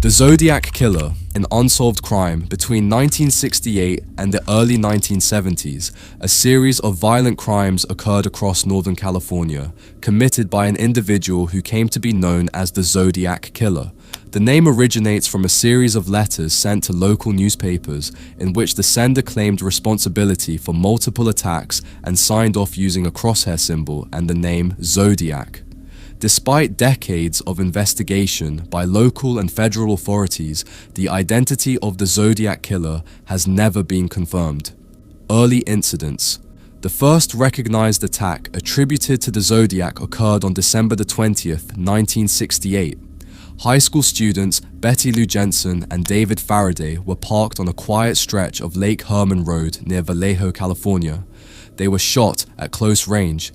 The Zodiac Killer, an unsolved crime between 1968 and the early 1970s, a series of violent crimes occurred across Northern California, committed by an individual who came to be known as the Zodiac Killer. The name originates from a series of letters sent to local newspapers in which the sender claimed responsibility for multiple attacks and signed off using a crosshair symbol and the name Zodiac. Despite decades of investigation by local and federal authorities, the identity of the Zodiac Killer has never been confirmed. Early incidents. The first recognized attack attributed to the Zodiac occurred on December 20th, 1968. High school students Betty Lou Jensen and David Faraday were parked on a quiet stretch of Lake Herman Road near Vallejo, California. They were shot at close range.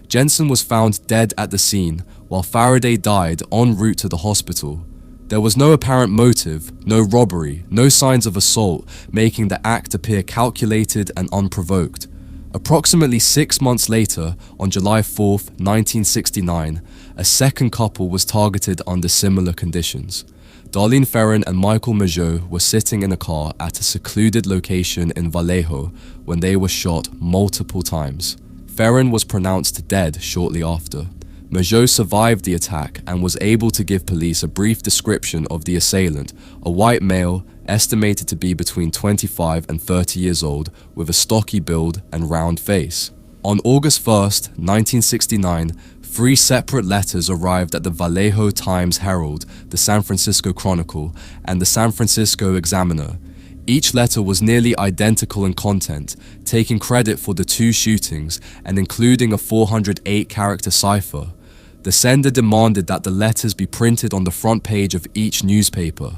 Jensen was found dead at the scene, while Faraday died en route to the hospital. There was no apparent motive, no robbery, no signs of assault, making the act appear calculated and unprovoked. Approximately 6 months later, on July 4, 1969, a second couple was targeted under similar conditions. Darlene Ferrin and Michael Mageau were sitting in a car at a secluded location in Vallejo when they were shot multiple times. Ferrin was pronounced dead shortly after. Mageau survived the attack and was able to give police a brief description of the assailant, a white male estimated to be between 25 and 30 years old with a stocky build and round face. On August 1st, 1969, 3 separate letters arrived at the Vallejo Times-Herald, the San Francisco Chronicle, and the San Francisco Examiner. Each letter was nearly identical in content, taking credit for the 2 shootings and including a 408-character cipher. The sender demanded that the letters be printed on the front page of each newspaper.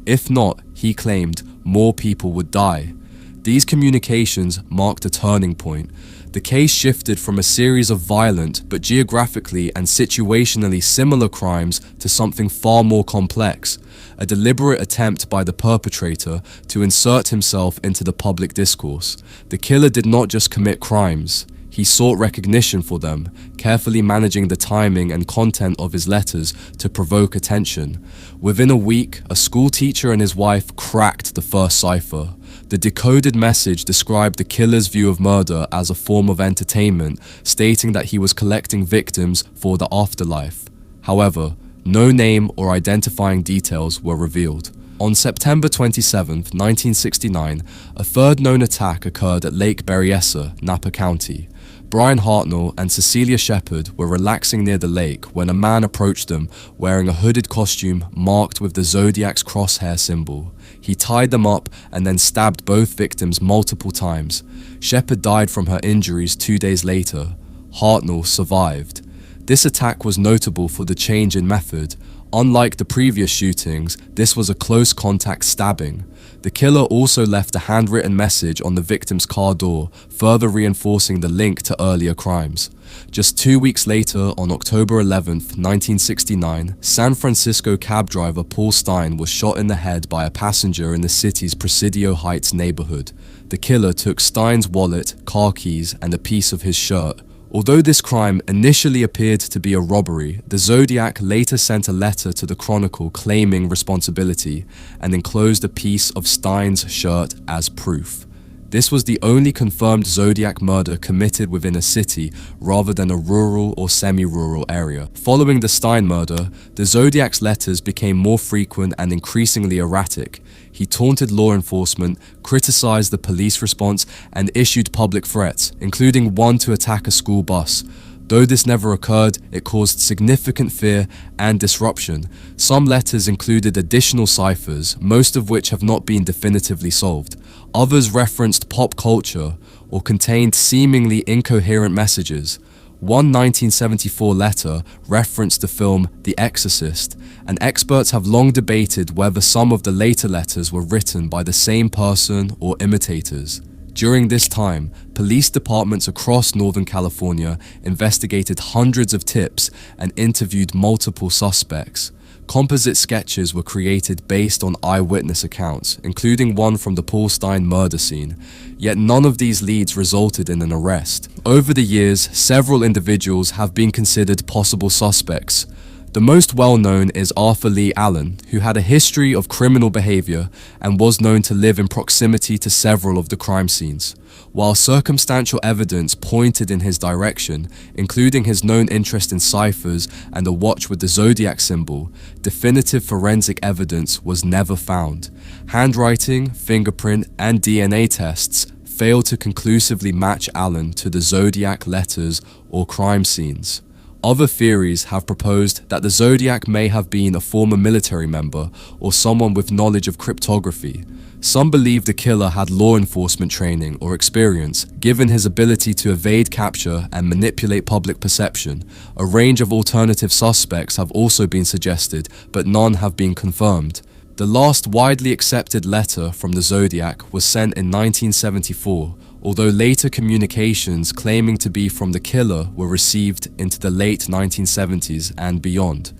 If not, he claimed, more people would die. These communications marked a turning point. The case shifted from a series of violent but geographically and situationally similar crimes to something far more complex, a deliberate attempt by the perpetrator to insert himself into the public discourse. The killer did not just commit crimes. He sought recognition for them, carefully managing the timing and content of his letters to provoke attention. Within a week, a school teacher and his wife cracked the first cipher. The decoded message described the killer's view of murder as a form of entertainment, stating that he was collecting victims for the afterlife. However, no name or identifying details were revealed. On September 27, 1969, a third known attack occurred at Lake Berryessa, Napa County. Brian Hartnell and Cecilia Shepard were relaxing near the lake when a man approached them wearing a hooded costume marked with the Zodiac's crosshair symbol. He tied them up and then stabbed both victims multiple times. Shepard died from her injuries 2 days later. Hartnell survived. This attack was notable for the change in method. Unlike the previous shootings, this was a close contact stabbing. The killer also left a handwritten message on the victim's car door, further reinforcing the link to earlier crimes. Just 2 weeks later, on October 11, 1969, San Francisco cab driver Paul Stine was shot in the head by a passenger in the city's Presidio Heights neighborhood. The killer took Stine's wallet, car keys, and a piece of his shirt. Although this crime initially appeared to be a robbery, the Zodiac later sent a letter to the Chronicle claiming responsibility and enclosed a piece of Stine's shirt as proof. This was the only confirmed Zodiac murder committed within a city rather than a rural or semi-rural area. Following the Stine murder, the Zodiac's letters became more frequent and increasingly erratic. He taunted law enforcement, criticized the police response, and issued public threats, including one to attack a school bus. Though this never occurred, it caused significant fear and disruption. Some letters included additional ciphers, most of which have not been definitively solved. Others referenced pop culture or contained seemingly incoherent messages. One 1974 letter referenced the film The Exorcist, and experts have long debated whether some of the later letters were written by the same person or imitators. During this time, police departments across Northern California investigated hundreds of tips and interviewed multiple suspects. Composite sketches were created based on eyewitness accounts, including one from the Paul Stine murder scene, yet none of these leads resulted in an arrest. Over the years, several individuals have been considered possible suspects. The most well-known is Arthur Lee Allen, who had a history of criminal behavior and was known to live in proximity to several of the crime scenes. While circumstantial evidence pointed in his direction, including his known interest in ciphers and a watch with the ZODIAC symbol, definitive forensic evidence was never found. Handwriting, fingerprint, and DNA tests failed to conclusively match Allen to the ZODIAC letters or crime scenes. Other theories have proposed that the Zodiac may have been a former military member or someone with knowledge of cryptography. Some believe the killer had law enforcement training or experience, given his ability to evade capture and manipulate public perception. A range of alternative suspects have also been suggested, but none have been confirmed. The last widely accepted letter from the Zodiac was sent in 1974, although later communications claiming to be from the killer were received into the late 1970s and beyond.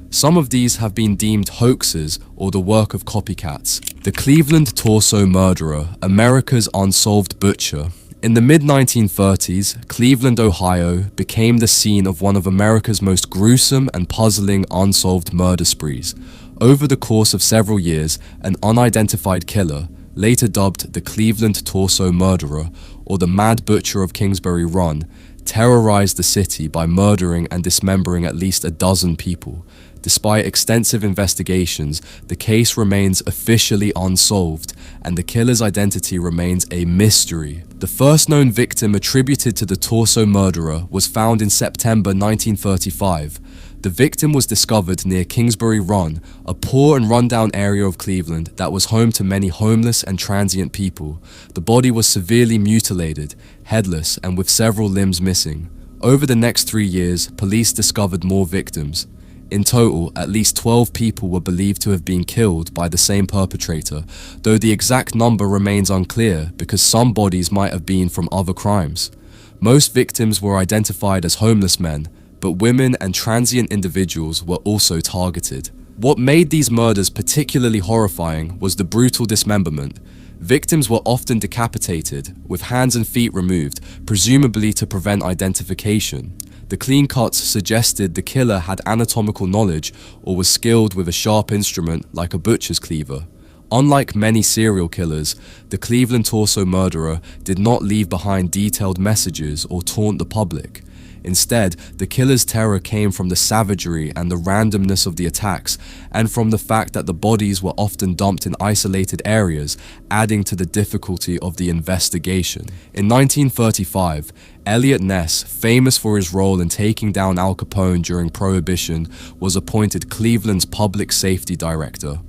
Some of these have been deemed hoaxes or the work of copycats. The Cleveland Torso Murderer, America's Unsolved Butcher. In the mid-1930s, Cleveland, Ohio became the scene of one of America's most gruesome and puzzling unsolved murder sprees. Over the course of several years, an unidentified killer, later dubbed the Cleveland Torso Murderer or the Mad Butcher of Kingsbury Run, terrorized the city by murdering and dismembering at least a dozen people. Despite extensive investigations, the case remains officially unsolved, and the killer's identity remains a mystery. The first known victim attributed to the Torso Murderer was found in September 1935. The victim was discovered near Kingsbury Run, a poor and rundown area of Cleveland that was home to many homeless and transient people. The body was severely mutilated, headless, and with several limbs missing. Over the next 3 years, police discovered more victims. In total, at least 12 people were believed to have been killed by the same perpetrator, though the exact number remains unclear because some bodies might have been from other crimes. Most victims were identified as homeless men, but women and transient individuals were also targeted. What made these murders particularly horrifying was the brutal dismemberment. Victims were often decapitated, with hands and feet removed, presumably to prevent identification. The clean cuts suggested the killer had anatomical knowledge or was skilled with a sharp instrument like a butcher's cleaver. Unlike many serial killers, the Cleveland Torso Murderer did not leave behind detailed messages or taunt the public. Instead, the killer's terror came from the savagery and the randomness of the attacks, and from the fact that the bodies were often dumped in isolated areas, adding to the difficulty of the investigation. In 1935, Eliot Ness, famous for his role in taking down Al Capone during Prohibition, was appointed Cleveland's public safety director.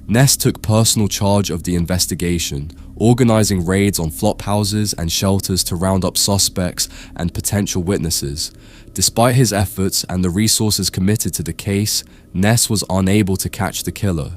Ness took personal charge of the investigation, organizing raids on flop houses and shelters to round up suspects and potential witnesses. Despite his efforts and the resources committed to the case, Ness was unable to catch the killer.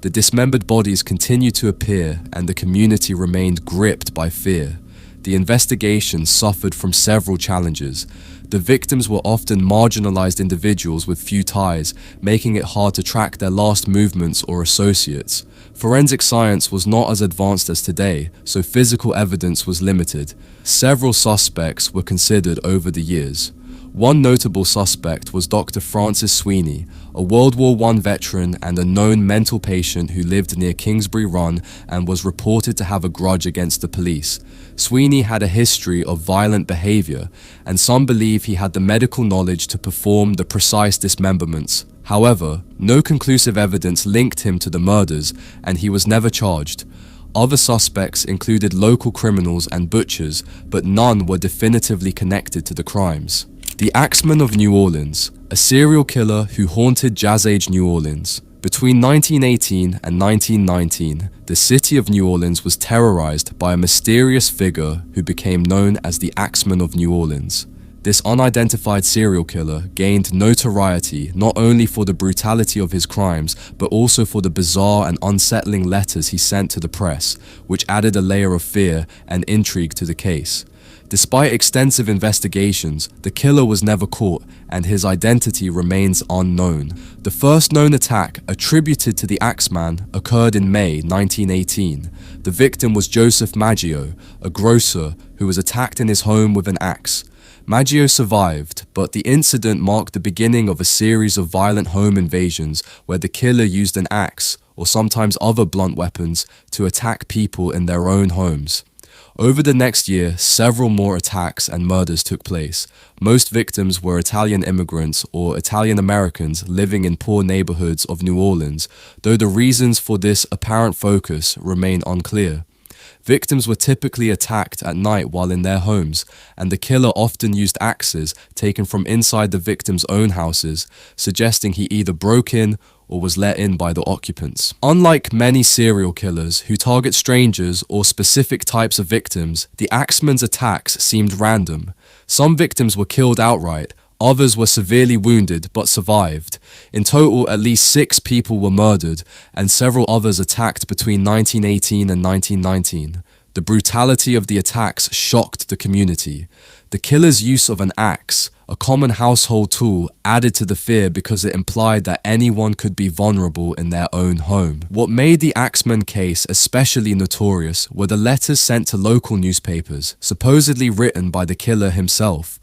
The dismembered bodies continued to appear, and the community remained gripped by fear. The investigation suffered from several challenges. The victims were often marginalized individuals with few ties, making it hard to track their last movements or associates. Forensic science was not as advanced as today, so physical evidence was limited. Several suspects were considered over the years. One notable suspect was Dr. Francis Sweeney, a World War I veteran and a known mental patient who lived near Kingsbury Run and was reported to have a grudge against the police. Sweeney had a history of violent behavior, and some believe he had the medical knowledge to perform the precise dismemberments. However, no conclusive evidence linked him to the murders, and he was never charged. Other suspects included local criminals and butchers, but none were definitively connected to the crimes. The Axeman of New Orleans, a serial killer who haunted jazz-age New Orleans. Between 1918 and 1919, the city of New Orleans was terrorized by a mysterious figure who became known as the Axeman of New Orleans. This unidentified serial killer gained notoriety not only for the brutality of his crimes, but also for the bizarre and unsettling letters he sent to the press, which added a layer of fear and intrigue to the case. Despite extensive investigations, the killer was never caught, and his identity remains unknown. The first known attack attributed to the Axeman occurred in May 1918. The victim was Joseph Maggio, a grocer who was attacked in his home with an axe. Maggio survived, but the incident marked the beginning of a series of violent home invasions where the killer used an axe, or sometimes other blunt weapons, to attack people in their own homes. Over the next year, several more attacks and murders took place. Most victims were Italian immigrants or Italian Americans living in poor neighborhoods of New Orleans, though the reasons for this apparent focus remain unclear. Victims were typically attacked at night while in their homes, and the killer often used axes taken from inside the victims' own houses, suggesting he either broke in or was let in by the occupants. Unlike many serial killers who target strangers or specific types of victims, the Axeman's attacks seemed random. Some victims were killed outright, others were severely wounded but survived. In total, at least 6 people were murdered, and several others attacked between 1918 and 1919. The brutality of the attacks shocked the community. The killer's use of an axe, a common household tool, added to the fear because it implied that anyone could be vulnerable in their own home. What made the Axeman case especially notorious were the letters sent to local newspapers, supposedly written by the killer himself.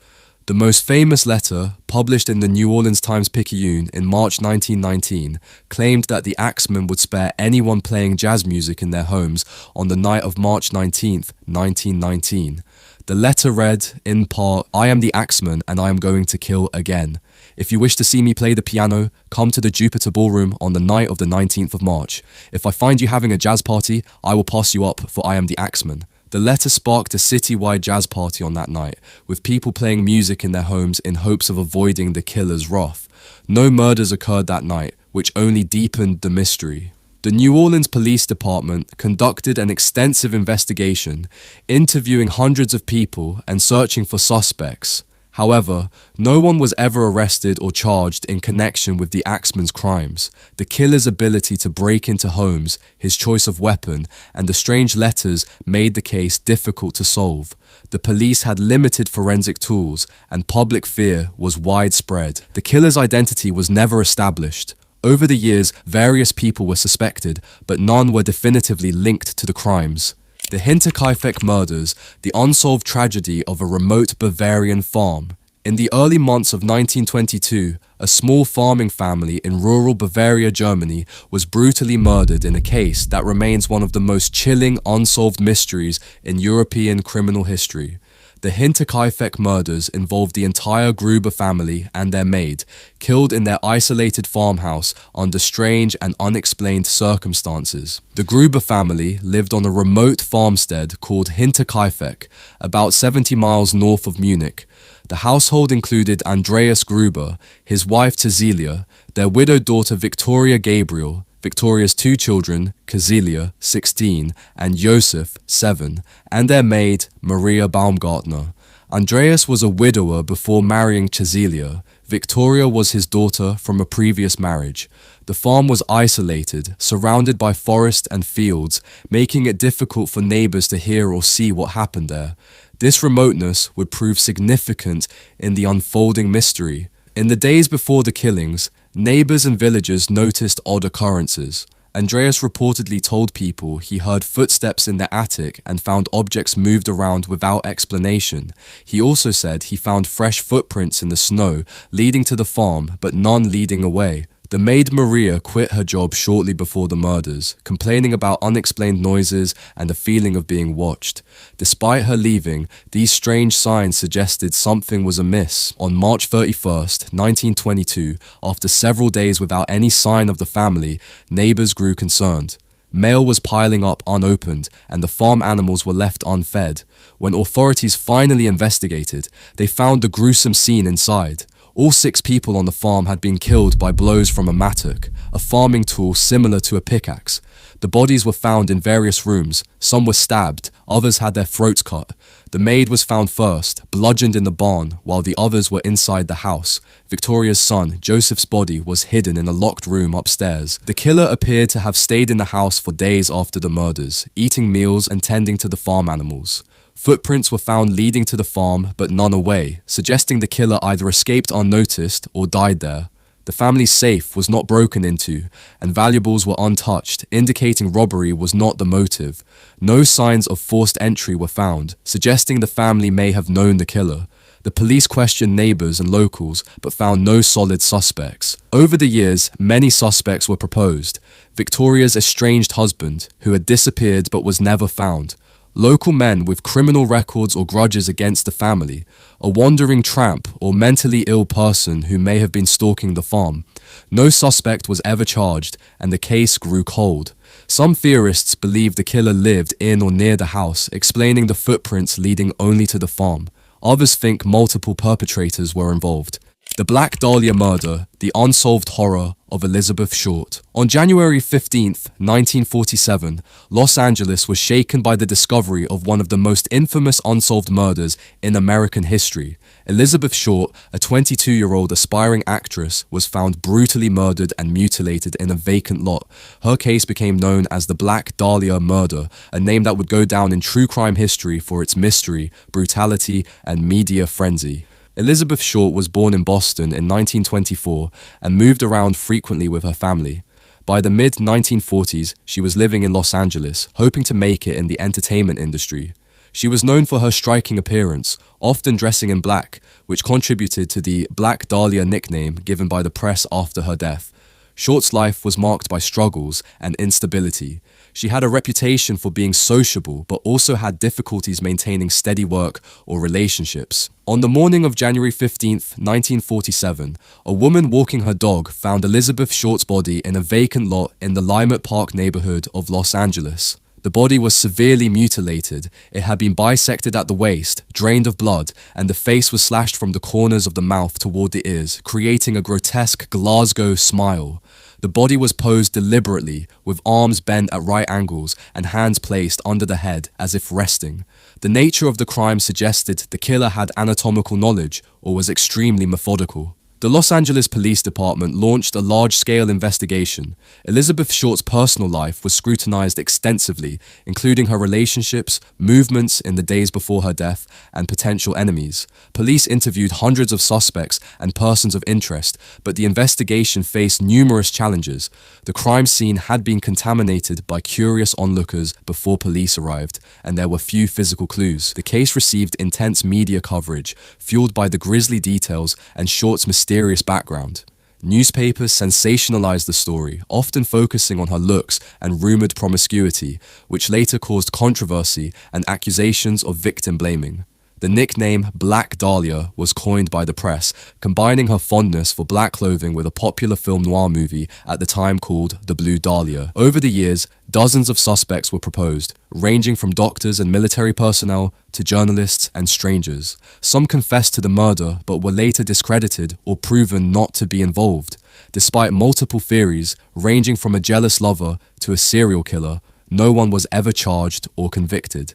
The most famous letter, published in the New Orleans Times-Picayune in March 1919, claimed that the Axeman would spare anyone playing jazz music in their homes on the night of March 19, 1919. The letter read, in part, "I am the Axeman and I am going to kill again. If you wish to see me play the piano, come to the Jupiter Ballroom on the night of the 19th of March. If I find you having a jazz party, I will pass you up, for I am the Axeman." The letter sparked a citywide jazz party on that night, with people playing music in their homes in hopes of avoiding the killer's wrath. No murders occurred that night, which only deepened the mystery. The New Orleans Police Department conducted an extensive investigation, interviewing hundreds of people and searching for suspects. However, no one was ever arrested or charged in connection with the Axeman's crimes. The killer's ability to break into homes, his choice of weapon, and the strange letters made the case difficult to solve. The police had limited forensic tools, and public fear was widespread. The killer's identity was never established. Over the years, various people were suspected, but none were definitively linked to the crimes. The HINTERKAIFECK murders, the unsolved tragedy of a remote Bavarian farm. In the early months of 1922, a small farming family in rural Bavaria, Germany, was brutally murdered in a case that remains one of the most chilling unsolved mysteries in European criminal history. The HINTERKAIFECK murders involved the entire Gruber family and their maid, killed in their isolated farmhouse under strange and unexplained circumstances. The Gruber family lived on a remote farmstead called HINTERKAIFECK, about 70 miles north of Munich. The household included Andreas Gruber, his wife Cecilia, their widowed daughter Victoria Gabriel, Victoria's 2 children, Cecilia, 16, and Joseph, 7, and their maid, Maria Baumgartner. Andreas was a widower before marrying Cecilia. Victoria was his daughter from a previous marriage. The farm was isolated, surrounded by forest and fields, making it difficult for neighbors to hear or see what happened there. This remoteness would prove significant in the unfolding mystery. In the days before the killings, neighbors and villagers noticed odd occurrences. Andreas reportedly told people he heard footsteps in the attic and found objects moved around without explanation. He also said he found fresh footprints in the snow leading to the farm, but none leading away. The maid Maria quit her job shortly before the murders, complaining about unexplained noises and a feeling of being watched. Despite her leaving, these strange signs suggested something was amiss. On March 31st, 1922, after several days without any sign of the family, neighbors grew concerned. Mail was piling up unopened, and the farm animals were left unfed. When authorities finally investigated, they found the gruesome scene inside. All 6 people on the farm had been killed by blows from a mattock, a farming tool similar to a pickaxe. The bodies were found in various rooms. Some were stabbed, others had their throats cut. The maid was found first, bludgeoned in the barn, while the others were inside the house. Victoria's son, Joseph's body, was hidden in a locked room upstairs. The killer appeared to have stayed in the house for days after the murders, eating meals and tending to the farm animals. Footprints were found leading to the farm, but none away, suggesting the killer either escaped unnoticed or died there. The family's safe was not broken into, and valuables were untouched, indicating robbery was not the motive. No signs of forced entry were found, suggesting the family may have known the killer. The police questioned neighbors and locals but found no solid suspects. Over the years, many suspects were proposed. Victoria's estranged husband, who had disappeared but was never found. Local men with criminal records or grudges against the family, a wandering tramp or mentally ill person who may have been stalking the farm. No suspect was ever charged, and the case grew cold. Some theorists believe the killer lived in or near the house, explaining the footprints leading only to the farm. Others think multiple perpetrators were involved. The Black Dahlia murder, the unsolved horror of Elizabeth Short. On January 15, 1947, Los Angeles was shaken by the discovery of one of the most infamous unsolved murders in American history. Elizabeth Short, a 22-year-old aspiring actress, was found brutally murdered and mutilated in a vacant lot. Her case became known as the Black Dahlia murder, a name that would go down in true crime history for its mystery, brutality, and media frenzy. Elizabeth Short was born in Boston in 1924 and moved around frequently with her family. By the mid-1940s, she was living in Los Angeles, hoping to make it in the entertainment industry. She was known for her striking appearance, often dressing in black, which contributed to the Black Dahlia nickname given by the press after her death. Short's life was marked by struggles and instability. She had a reputation for being sociable, but also had difficulties maintaining steady work or relationships. On the morning of January 15, 1947, a woman walking her dog found Elizabeth Short's body in a vacant lot in the Limerick Park neighborhood of Los Angeles. The body was severely mutilated. It had been bisected at the waist, drained of blood, and the face was slashed from the corners of the mouth toward the ears, creating a grotesque Glasgow smile. The body was posed deliberately, with arms bent at right angles and hands placed under the head as if resting. The nature of the crime suggested the killer had anatomical knowledge or was extremely methodical. The Los Angeles Police Department launched a large-scale investigation. Elizabeth Short's personal life was scrutinized extensively, including her relationships, movements in the days before her death, and potential enemies. Police interviewed hundreds of suspects and persons of interest, but the investigation faced numerous challenges. The crime scene had been contaminated by curious onlookers before police arrived, and there were few physical clues. The case received intense media coverage, fueled by the grisly details and Short's mysterious background. Newspapers sensationalized the story, often focusing on her looks and rumored promiscuity, which later caused controversy and accusations of victim blaming. The nickname Black Dahlia was coined by the press, combining her fondness for black clothing with a popular film noir movie at the time called The Blue Dahlia. Over the years, dozens of suspects were proposed, ranging from doctors and military personnel to journalists and strangers. Some confessed to the murder but were later discredited or proven not to be involved. Despite multiple theories, ranging from a jealous lover to a serial killer, no one was ever charged or convicted.